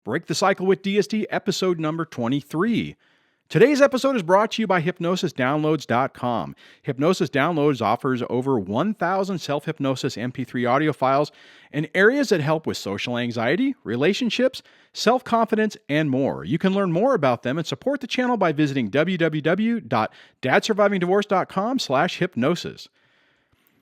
Break the Cycle with DSD, episode number 23. Today's episode is brought to you by HypnosisDownloads.com. Hypnosis Downloads offers over 1,000 self-hypnosis MP3 audio files in areas that help with social anxiety, relationships, self-confidence, and more. You can learn more about them and support the channel by visiting www.dadsurvivingdivorce.com/hypnosis.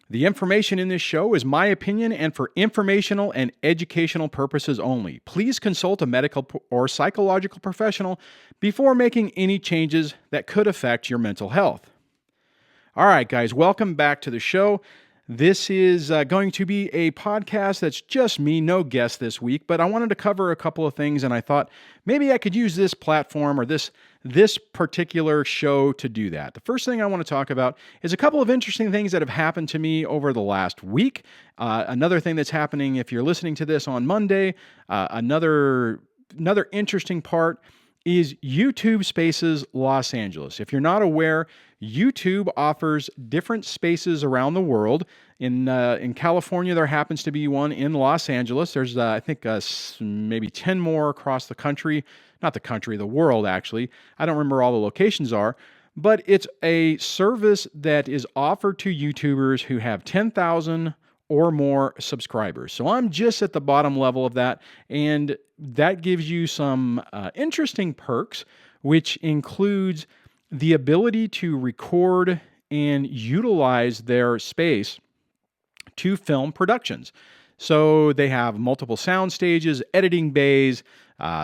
The information in this show is my opinion and for informational and educational purposes only. Please consult a medical or psychological professional before making any changes that could affect your mental health. All right, guys, welcome back to the show. This is going to be a podcast that's just me, no guest this week, but I wanted to cover a couple of things, and I thought maybe I could use this platform or this particular show to do that. The first thing I want to talk about is a couple of interesting things that have happened to me over the last week. Another thing that's happening, if you're listening to this on Monday, another interesting part is YouTube Spaces Los Angeles. If you're not aware, YouTube offers different spaces around the world. In California, there happens to be one in Los Angeles. There's, I think, maybe 10 more across the country. Not the country, the world, actually. I don't remember all the locations are. But it's a service that is offered to YouTubers who have 10,000 or more subscribers. So I'm just at the bottom level of that, and that gives you some interesting perks, which includes the ability to record and utilize their space to film productions. So they have multiple sound stages, editing bays,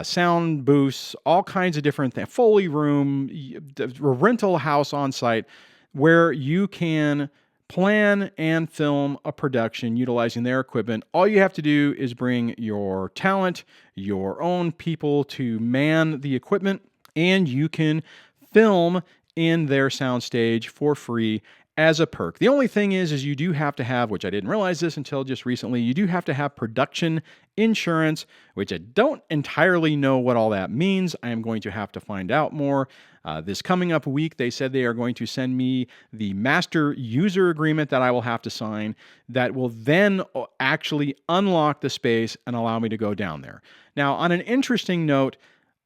sound booths, all kinds of different things, Foley room, a rental house on site where you can plan and film a production utilizing their equipment. All you have to do is bring your talent, your own people to man the equipment, and you can film in their soundstage for free as a perk. The only thing is you do have to have, which I didn't realize this until just recently, you do have to have production insurance, which I don't entirely know what all that means. I am going to have to find out more. This coming up week, they said they are going to send me the master user agreement that I will have to sign that will then actually unlock the space and allow me to go down there. Now, on an interesting note,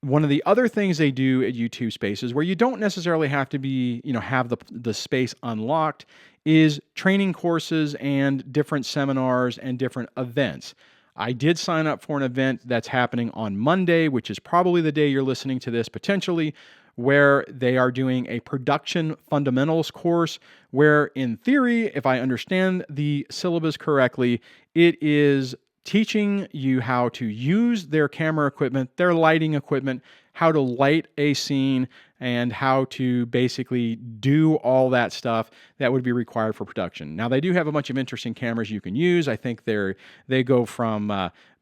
one of the other things they do at YouTube Spaces, where you don't necessarily have to be, have the space unlocked, is training courses and different seminars and different events. I did sign up for an event that's happening on Monday, which is probably the day you're listening to this potentially, where they are doing a production fundamentals course, where in theory, if I understand the syllabus correctly, it is teaching you how to use their camera equipment, their lighting equipment, how to light a scene, and how to basically do all that stuff that would be required for production. Now, they do have a bunch of interesting cameras you can use. I think they go from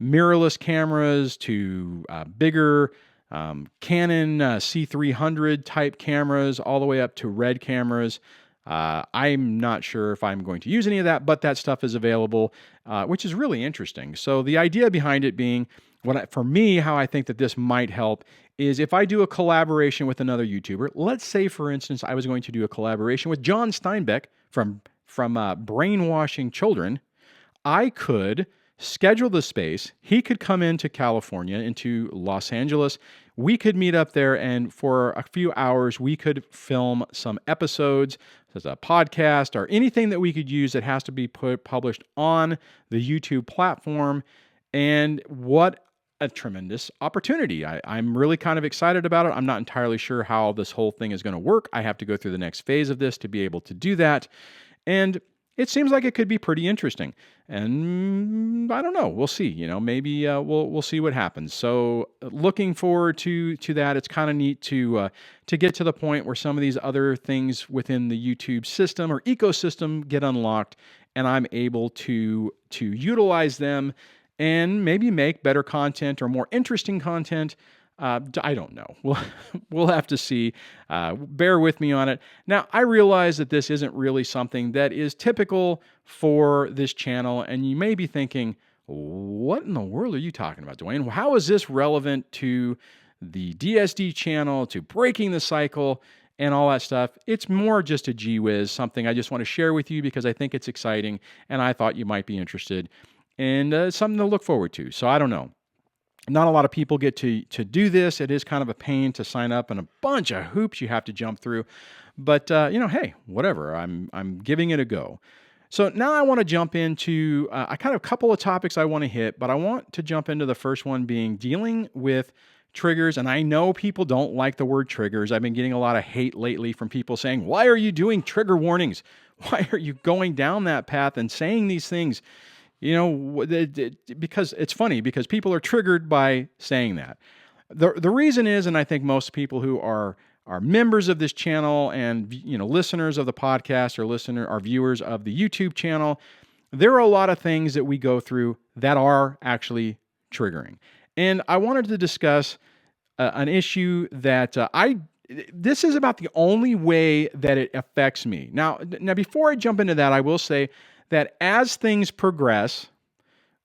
mirrorless cameras to bigger Canon C300 type cameras, all the way up to RED cameras. I'm not sure if I'm going to use any of that, but that stuff is available, which is really interesting. So the idea behind it being, for me, how I think that this might help is if I do a collaboration with another YouTuber. Let's say, for instance, I was going to do a collaboration with John Steinbeck from Brainwashing Children. I could schedule the space. He could come into California, into Los Angeles. We could meet up there, and for a few hours, we could film some episodes, as a podcast, or anything that we could use that has to be published on the YouTube platform. And what a tremendous opportunity. I'm really kind of excited about it. I'm not entirely sure how this whole thing is going to work. I have to go through the next phase of this to be able to do that. And it seems like it could be pretty interesting. And I don't know. We'll see. Maybe we'll see what happens. So looking forward to that. It's kind of neat to get to the point where some of these other things within the YouTube system or ecosystem get unlocked, and I'm able to utilize them and maybe make better content or more interesting content. I don't know. We'll have to see. Bear with me on it. Now, I realize that this isn't really something that is typical for this channel, and you may be thinking, what in the world are you talking about, Duane? How is this relevant to the DSD channel, to breaking the cycle, and all that stuff? It's more just a gee whiz, something I just want to share with you because I think it's exciting, and I thought you might be interested, and something to look forward to. So I don't know. Not a lot of people get to do this. It is kind of a pain to sign up and a bunch of hoops you have to jump through. But hey, whatever. I'm giving it a go. So now I want to jump into a kind of couple of topics I want to hit, but I want to jump into the first one being dealing with triggers. And I know people don't like the word triggers. I've been getting a lot of hate lately from people saying, "Why are you doing trigger warnings? Why are you going down that path and saying these things?" Because it's funny, because people are triggered by saying that. The reason is, and I think most people who are members of this channel and listeners of the podcast or viewers of the YouTube channel, there are a lot of things that we go through that are actually triggering. And I wanted to discuss an issue that this is about the only way that it affects me. Now, before I jump into that, I will say that as things progress,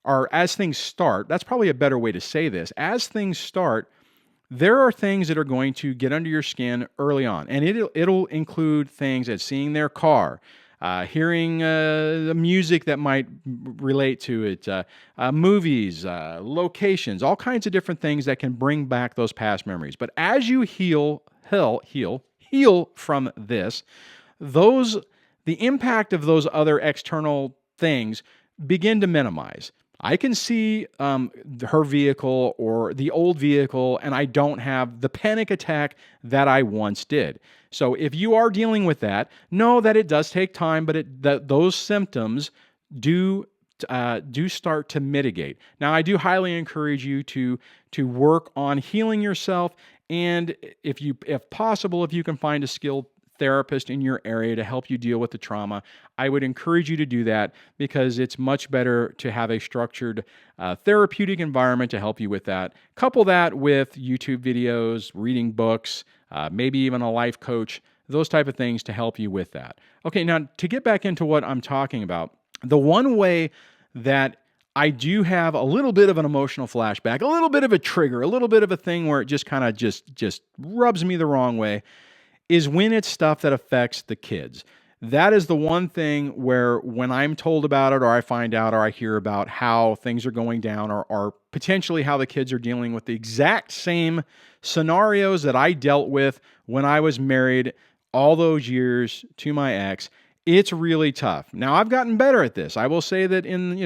or as things start, that's probably a better way to say this. As things start, there are things that are going to get under your skin early on. And it'll include things as seeing their car, hearing the music that might relate to it, movies, locations, all kinds of different things that can bring back those past memories. But as you heal from this, the impact of those other external things begin to minimize. I can see her vehicle or the old vehicle, and I don't have the panic attack that I once did. So if you are dealing with that, know that it does take time, but those symptoms do start to mitigate. Now, I do highly encourage you to work on healing yourself, and if possible, if you can find a skilled therapist in your area to help you deal with the trauma, I would encourage you to do that, because it's much better to have a structured therapeutic environment to help you with that. Couple that with YouTube videos, reading books, maybe even a life coach, those type of things to help you with that. Okay, now to get back into what I'm talking about, the one way that I do have a little bit of an emotional flashback, a little bit of a trigger, a little bit of a thing where it just kind of just rubs me the wrong way, is when it's stuff that affects the kids. That is the one thing where when I'm told about it, or I find out, or I hear about how things are going down, or potentially how the kids are dealing with the exact same scenarios that I dealt with when I was married all those years to my ex, it's really tough. Now, I've gotten better at this. I will say that in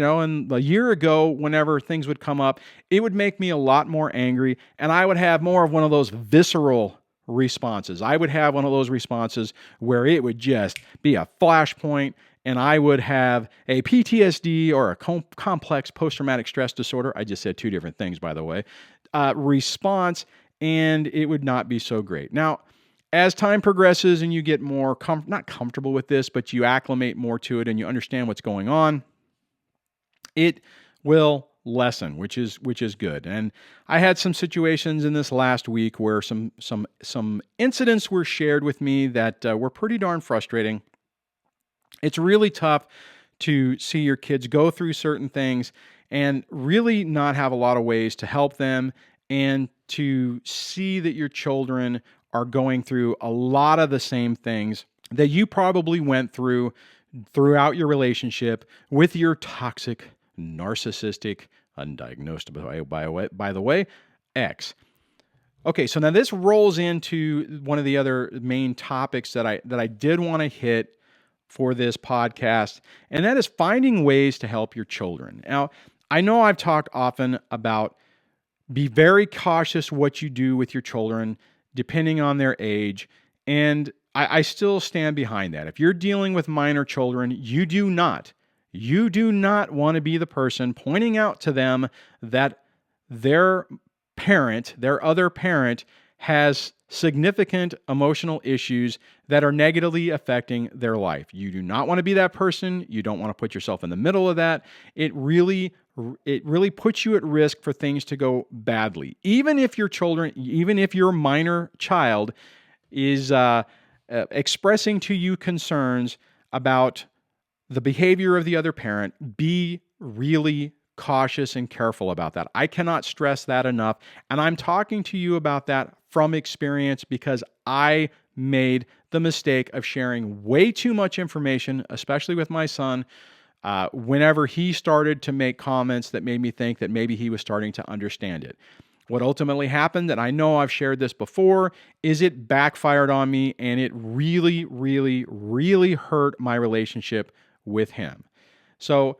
a year ago, whenever things would come up, it would make me a lot more angry, and I would have more of one of those visceral responses. I would have one of those responses where it would just be a flashpoint, and I would have a PTSD, or a complex post-traumatic stress disorder. I just said two different things, by the way, response, and it would not be so great. Now, as time progresses and you get more not comfortable with this, but you acclimate more to it and you understand what's going on, it will lessen, which is good. And I had some situations in this last week where some incidents were shared with me that were pretty darn frustrating. It's really tough to see your kids go through certain things and really not have a lot of ways to help them, and to see that your children are going through a lot of the same things that you probably went through throughout your relationship with your toxic, narcissistic, undiagnosed, by the way, ex. Okay, so now this rolls into one of the other main topics that I did want to hit for this podcast, and that is finding ways to help your children. Now, I know I've talked often about be very cautious what you do with your children, depending on their age, and I still stand behind that. If you're dealing with minor children, you do not want to be the person pointing out to them that their other parent, has significant emotional issues that are negatively affecting their life. You do not want to be that person. You don't want to put yourself in the middle of that. It really puts you at risk for things to go badly. Even if your minor child is expressing to you concerns about the behavior of the other parent, be really cautious and careful about that. I cannot stress that enough. And I'm talking to you about that from experience, because I made the mistake of sharing way too much information, especially with my son, whenever he started to make comments that made me think that maybe he was starting to understand it. What ultimately happened, and I know I've shared this before, is it backfired on me, and it really, really, really hurt my relationship with him. So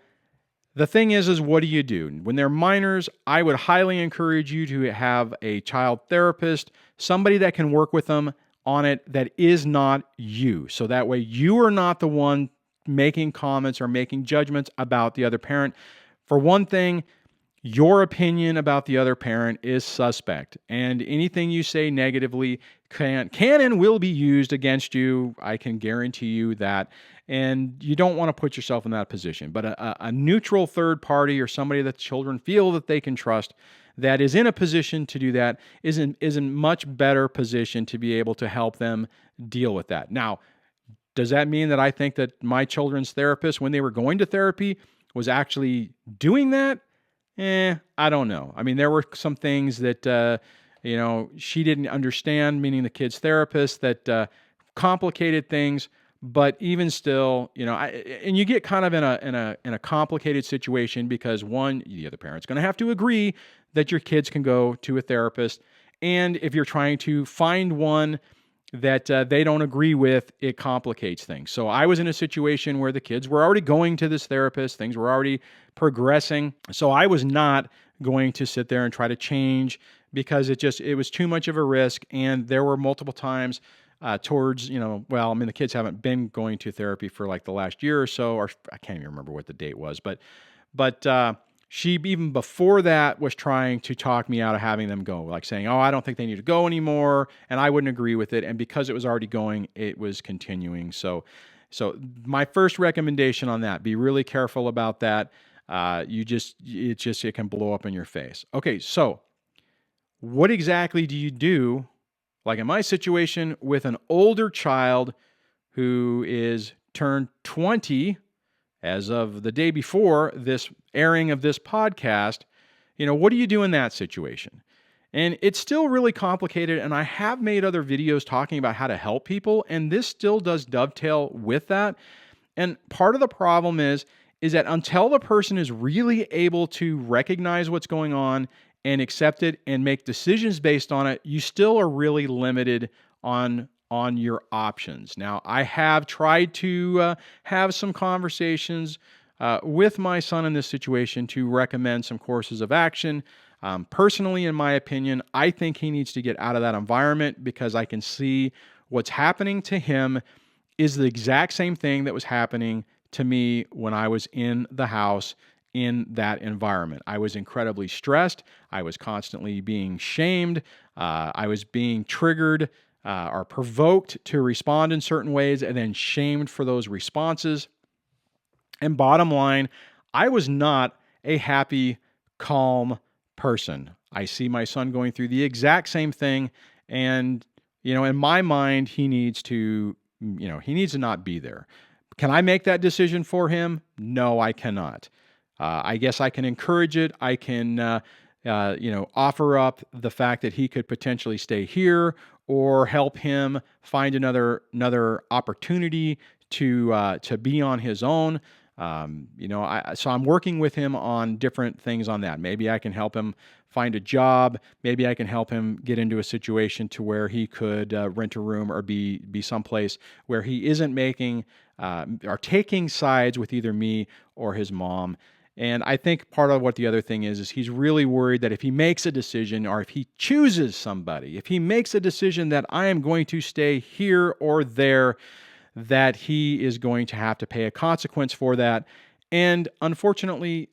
the thing is what do you do? When they're minors, I would highly encourage you to have a child therapist, somebody that can work with them on it that is not you. So that way you are not the one making comments or making judgments about the other parent. For one thing, your opinion about the other parent is suspect, and anything you say negatively can and will be used against you. I can guarantee you that, and you don't want to put yourself in that position. But a neutral third party or somebody that children feel that they can trust that is in a position to do that is in much better position to be able to help them deal with that. Now, does that mean that I think that my children's therapist, when they were going to therapy, was actually doing that? I don't know. I mean, there were some things that, she didn't understand, meaning the kid's therapist, that complicated things. But even still, and you get kind of in a complicated situation because one, the other parent's going to have to agree that your kids can go to a therapist. And if you're trying to find one that they don't agree with, it complicates things. So I was in a situation where the kids were already going to this therapist. Things were already progressing. So I was not going to sit there and try to change because it was too much of a risk. And there were multiple times towards, the kids haven't been going to therapy for like the last year or so, or I can't even remember what the date was, but she, even before that, was trying to talk me out of having them go, like saying, I don't think they need to go anymore. And I wouldn't agree with it. And because it was already going, it was continuing. So my first recommendation on that, be really careful about that. It can blow up in your face. Okay. So what exactly do you do, like in my situation, with an older child who is turned 20 as of the day before this airing of this podcast? What do you do in that situation? And it's still really complicated, and I have made other videos talking about how to help people, and this still does dovetail with that. And part of the problem is that until the person is really able to recognize what's going on and accept it and make decisions based on it, you still are really limited on your options. Now, I have tried to have some conversations with my son in this situation to recommend some courses of action. Personally, in my opinion, I think he needs to get out of that environment because I can see what's happening to him is the exact same thing that was happening to me when I was in the house in that environment. I was incredibly stressed. I was constantly being shamed. I was being triggered are provoked to respond in certain ways and then shamed for those responses. And bottom line, I was not a happy, calm person. I see my son going through the exact same thing. And, in my mind, he needs to not be there. Can I make that decision for him? No, I cannot. I guess I can encourage it. I can, offer up the fact that he could potentially stay here or help him find another opportunity to be on his own. So I'm working with him on different things on that. Maybe I can help him find a job. Maybe I can help him get into a situation to where he could rent a room or be someplace where he isn't making or taking sides with either me or his mom. And I think part of what the other thing is he's really worried that if he makes a decision or if he chooses somebody, if he makes a decision that I am going to stay here or there, that he is going to have to pay a consequence for that. And unfortunately,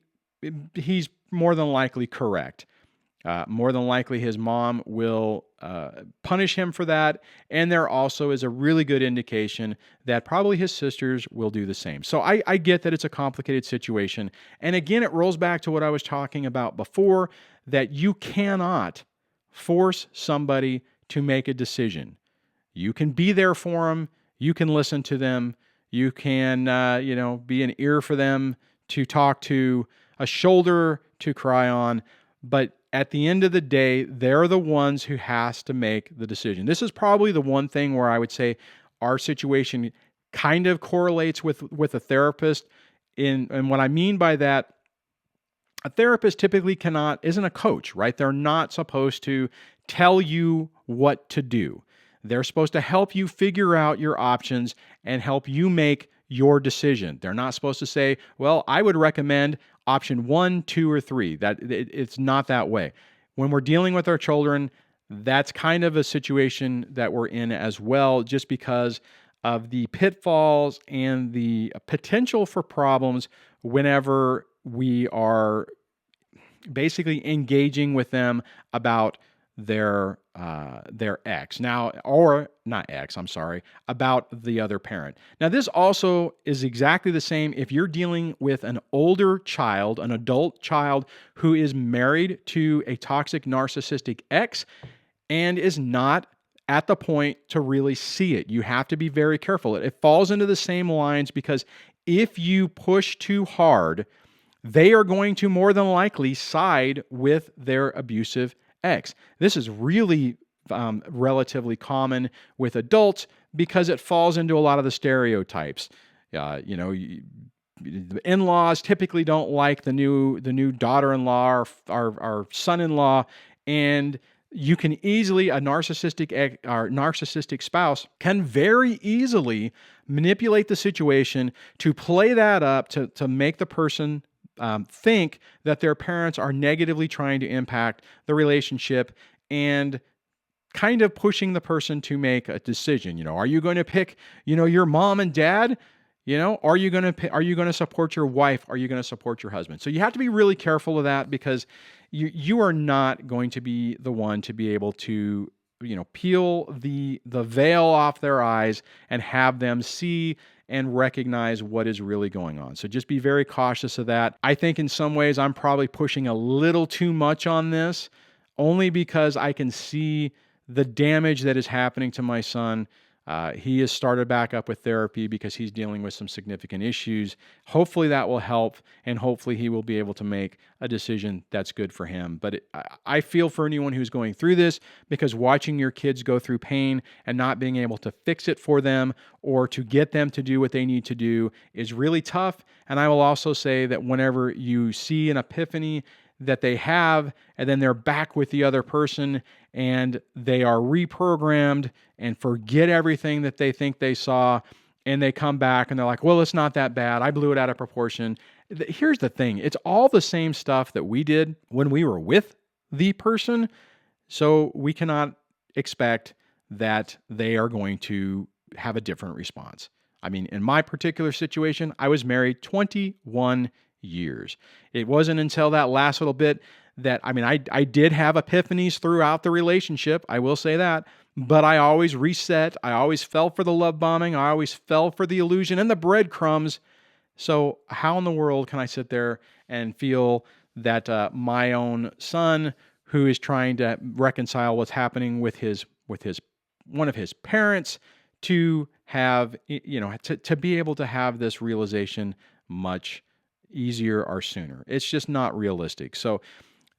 he's more than likely correct. More than likely, his mom will punish him for that. And there also is a really good indication that probably his sisters will do the same. So I get that it's a complicated situation. And again, it rolls back to what I was talking about before, that you cannot force somebody to make a decision. You can be there for them. You can listen to them. You can, be an ear for them to talk to, a shoulder to cry on. But at the end of the day, they're the ones who has to make the decision. This is probably the one thing where I would say our situation kind of correlates with a therapist And what I mean by that, a therapist typically isn't a coach, right? They're not supposed to tell you what to do. They're supposed to help you figure out your options and help you make your decision. They're not supposed to say, well, I would recommend option 1, 2, or 3. It's not that way. When we're dealing with our children, that's kind of a situation that we're in as well, just because of the pitfalls and the potential for problems whenever we are basically engaging with them about their ex now, or not ex, I'm sorry, about the other parent. Now, this also is exactly the same if you're dealing with an older child, an adult child who is married to a toxic narcissistic ex and is not at the point to really see it. You have to be very careful. It falls into the same lines because if you push too hard, they are going to more than likely side with their abusive ex. This is really relatively common with adults because it falls into a lot of the stereotypes. The in-laws typically don't like the new daughter-in-law or son-in-law, and you can easily, a narcissistic spouse can very easily manipulate the situation to play that up to make the person think that their parents are negatively trying to impact the relationship and kind of pushing the person to make a decision. Are you going to pick, your mom and dad? Are you going to support your wife? Are you going to support your husband? So you have to be really careful of that because you are not going to be the one to be able to, peel the veil off their eyes and have them see and recognize what is really going on. So just be very cautious of that. I think in some ways I'm probably pushing a little too much on this, only because I can see the damage that is happening to my son. He has started back up with therapy because he's dealing with some significant issues. Hopefully that will help, and hopefully he will be able to make a decision that's good for him. But I feel for anyone who's going through this, because watching your kids go through pain and not being able to fix it for them or to get them to do what they need to do is really tough. And I will also say that whenever you see an epiphany that they have, and then they're back with the other person and they are reprogrammed and forget everything that they think they saw, and they come back and they're like, well, it's not that bad. I blew it out of proportion. Here's the thing. It's all the same stuff that we did when we were with the person. So we cannot expect that they are going to have a different response. I mean, in my particular situation, I was married 21 years. It wasn't until that last little bit that, I did have epiphanies throughout the relationship. I will say that, but I always reset. I always fell for the love bombing. I always fell for the illusion and the breadcrumbs. So how in the world can I sit there and feel that my own son, who is trying to reconcile what's happening with one of his parents, to have, to be able to have this realization much easier or sooner? It's just not realistic. So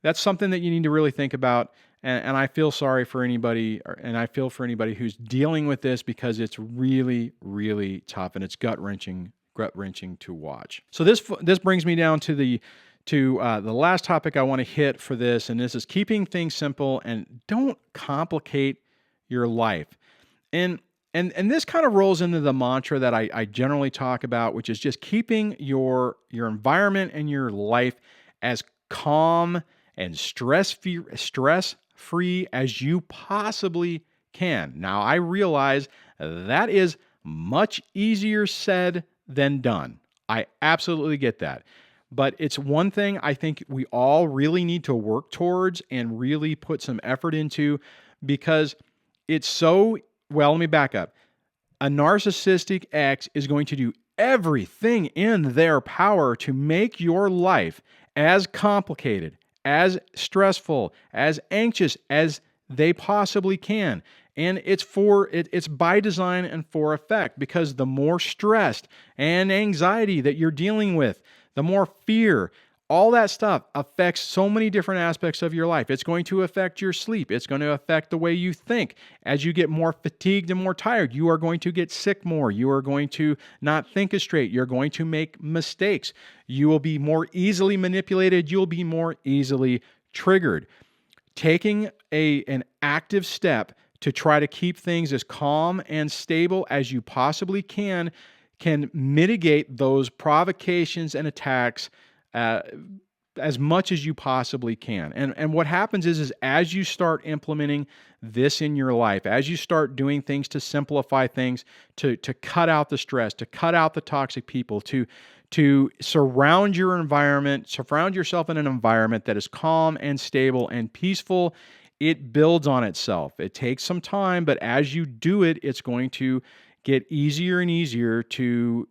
that's something that you need to really think about. And I feel sorry for anybody, and I feel for anybody who's dealing with this, because it's really, really tough, and it's gut-wrenching to watch. So this brings me down to the last topic I want to hit for this, and this is keeping things simple and don't complicate your life. And this kind of rolls into the mantra that I generally talk about, which is just keeping your environment and your life as calm and stress-free as you possibly can. Now, I realize that is much easier said than done. I absolutely get that. But it's one thing I think we all really need to work towards and really put some effort into, because it's so... Well, let me back up. A narcissistic ex is going to do everything in their power to make your life as complicated, as stressful, as anxious as they possibly can. And it's by design and for effect, because the more stressed and anxiety that you're dealing with, the more fear, All that stuff affects so many different aspects of your life. It's going to affect your sleep. It's going to affect the way you think. As you get more fatigued and more tired, you are going to get sick more. You are going to not think as straight. You're going to make mistakes. You will be more easily manipulated. You'll be more easily triggered. Taking an active step to try to keep things as calm and stable as you possibly can mitigate those provocations and attacks as much as you possibly can. And what happens is as you start implementing this in your life, as you start doing things to simplify things, to cut out the stress, to cut out the toxic people, to surround yourself in an environment that is calm and stable and peaceful, it builds on itself. It takes some time, but as you do it, it's going to get easier and easier to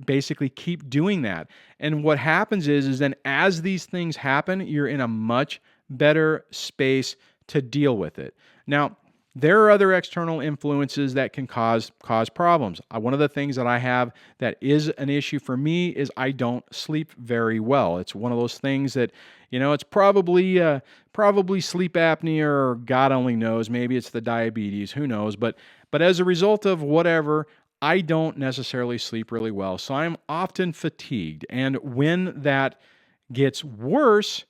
basically keep doing that. And what happens is then as these things happen, you're in a much better space to deal with it. Now, there are other external influences that can cause problems. One of the things that I have that is an issue for me is I don't sleep very well. It's one of those things that, it's probably sleep apnea, or God only knows. Maybe it's the diabetes. Who knows? But as a result of whatever, I don't necessarily sleep really well. So I'm often fatigued. And when that gets worse,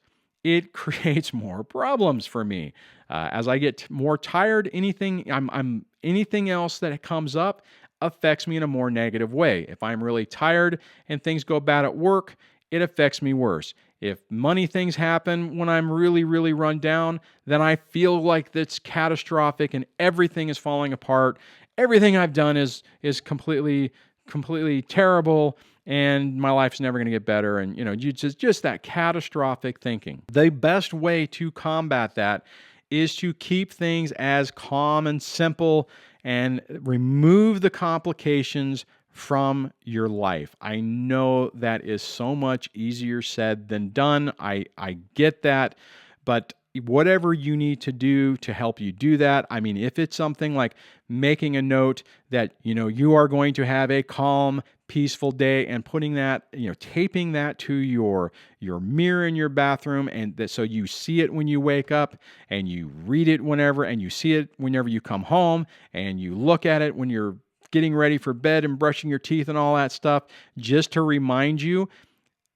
it creates more problems for me. As I get more tired, anything else that comes up affects me in a more negative way. If I'm really tired and things go bad at work, it affects me worse. If money things happen when I'm really, really run down, then I feel like that's catastrophic and everything is falling apart. Everything I've done is completely terrible, and my life's never going to get better. And just that catastrophic thinking. The best way to combat that is to keep things as calm and simple and remove the complications from your life. I know that is so much easier said than done. I get that, but whatever you need to do to help you do that. I mean, if it's something like making a note that, you are going to have a calm, peaceful day, and putting that, taping that to your mirror in your bathroom, and that so you see it when you wake up and you read it whenever, and you see it whenever you come home, and you look at it when you're getting ready for bed and brushing your teeth and all that stuff, just to remind you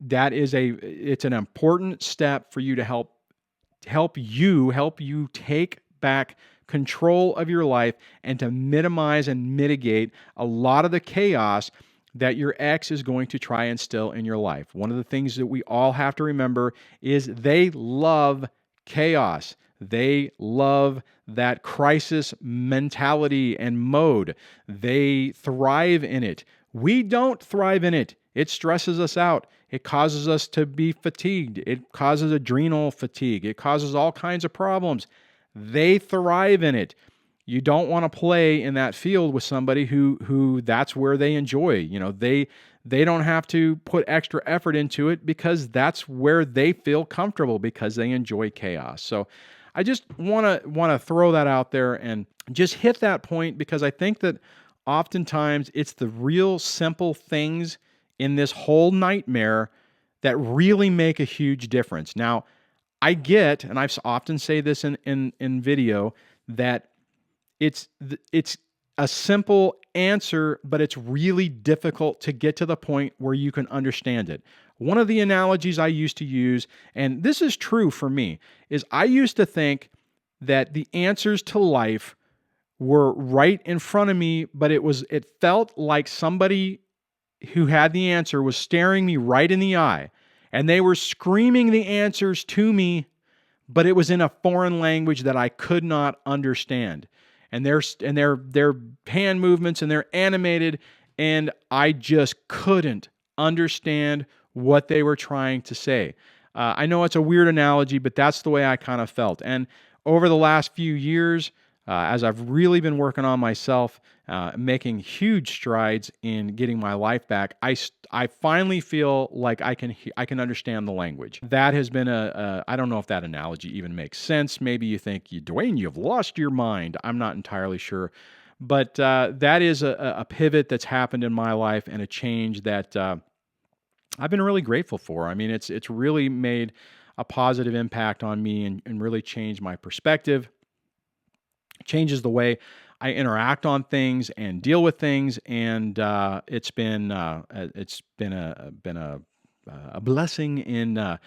that it's an important step for you to help you take back control of your life and to minimize and mitigate a lot of the chaos that your ex is going to try and instill in your life. One of the things that we all have to remember is they love chaos. They love that crisis mentality and mode. They thrive in it. We don't thrive in it. It stresses us out. It causes us to be fatigued. It causes adrenal fatigue. It causes all kinds of problems. They thrive in it. You don't want to play in that field with somebody who that's where they enjoy. They don't have to put extra effort into it because that's where they feel comfortable because they enjoy chaos. So I just want to throw that out there and just hit that point because I think that oftentimes it's the real simple things in this whole nightmare that really make a huge difference. Now, I get, and I often say this in video, that it's a simple answer, but it's really difficult to get to the point where you can understand it. One of the analogies I used to use, and this is true for me, is I used to think that the answers to life were right in front of me, but it felt like somebody who had the answer was staring me right in the eye, and they were screaming the answers to me, but it was in a foreign language that I could not understand. And their hand movements, and they're animated, and I just couldn't understand what they were trying to say. I know it's a weird analogy, but that's the way I kind of felt. And over the last few years, as I've really been working on myself, making huge strides in getting my life back, I finally feel like I can understand the language. That has been I don't know if that analogy even makes sense. Maybe you think, Duane, you've lost your mind. I'm not entirely sure. But that is a pivot that's happened in my life and a change that I've been really grateful for. I mean, it's really made a positive impact on me and really changed my perspective, changes the way I interact on things and deal with things, and it's been a blessing in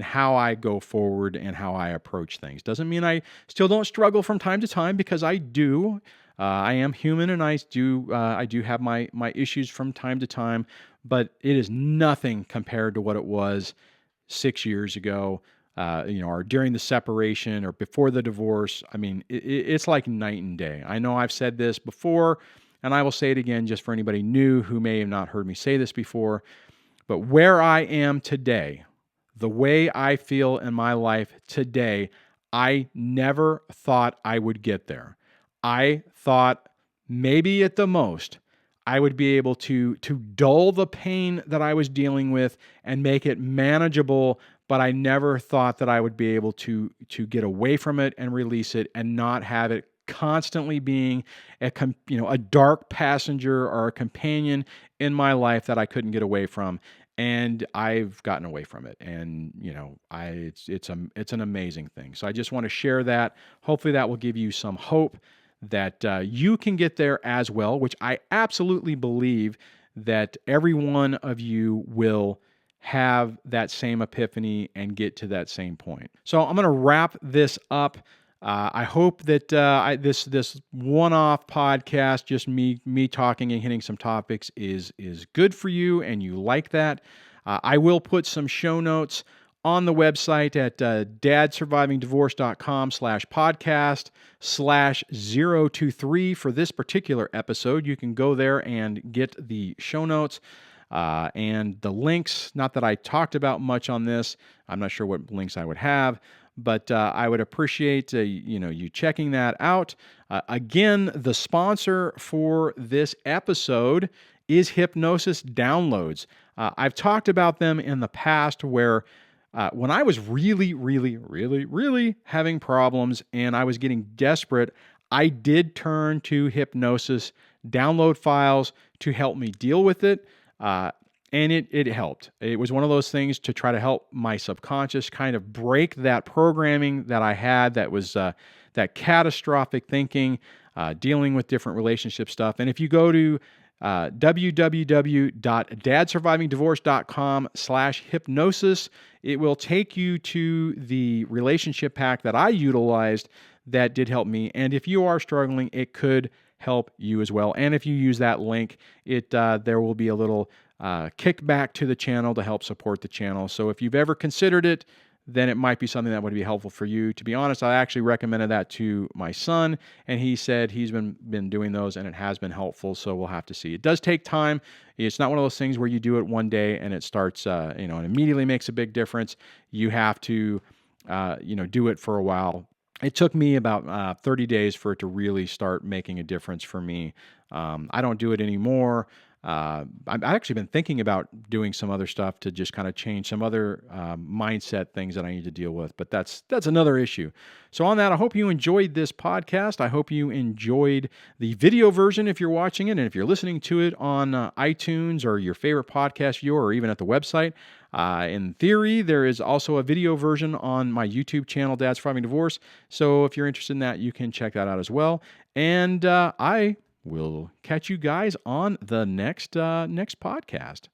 how I go forward and how I approach things. Doesn't mean I still don't struggle from time to time, because I do. I am human, and I do have my issues from time to time, but it is nothing compared to what it was 6 years ago, or during the separation or before the divorce. I mean, it's like night and day. I know I've said this before, and I will say it again just for anybody new who may have not heard me say this before. But where I am today, the way I feel in my life today, I never thought I would get there. I thought maybe at the most I would be able to dull the pain that I was dealing with and make it manageable, but I never thought that I would be able to get away from it and release it and not have it constantly being a dark passenger or a companion in my life that I couldn't get away from. And I've gotten away from it, and it's an amazing thing. So I just want to share that. Hopefully that will give you some hope that you can get there as well, which I absolutely believe that every one of you will have that same epiphany and get to that same point. So I'm going to wrap this up. I hope that this one-off podcast, just me talking and hitting some topics, is good for you and you like that. I will put some show notes on the website at dadsurvivingdivorce.com/podcast/023 for this particular episode. You can go there and get the show notes and the links. Not that I talked about much on this. I'm not sure what links I would have, but I would appreciate you checking that out. Again, the sponsor for this episode is Hypnosis Downloads. I've talked about them in the past where when I was really, really, really, really having problems and I was getting desperate, I did turn to hypnosis download files to help me deal with it. And it helped. It was one of those things to try to help my subconscious kind of break that programming that I had that was that catastrophic thinking, dealing with different relationship stuff. And if you go to www.dadsurvivingdivorce.com/hypnosis, it will take you to the relationship pack that I utilized that did help me. And if you are struggling, it could help you as well. And if you use that link, there will be a little kickback to the channel to help support the channel. So if you've ever considered it, then it might be something that would be helpful for you. To be honest, I actually recommended that to my son, and he said he's been doing those, and it has been helpful, so we'll have to see. It does take time. It's not one of those things where you do it one day and it starts, and immediately makes a big difference. You have to, do it for a while. It took me about 30 days for it to really start making a difference for me. I don't do it anymore. I've actually been thinking about doing some other stuff to just kind of change some other mindset things that I need to deal with, but that's another issue. So on that, I hope you enjoyed this podcast. I hope you enjoyed the video version if you're watching it, and if you're listening to it on iTunes or your favorite podcast viewer, or even at the website. In theory, there is also a video version on my YouTube channel, Dad Surviving Divorce. So if you're interested in that, you can check that out as well. And I will catch you guys on the next podcast.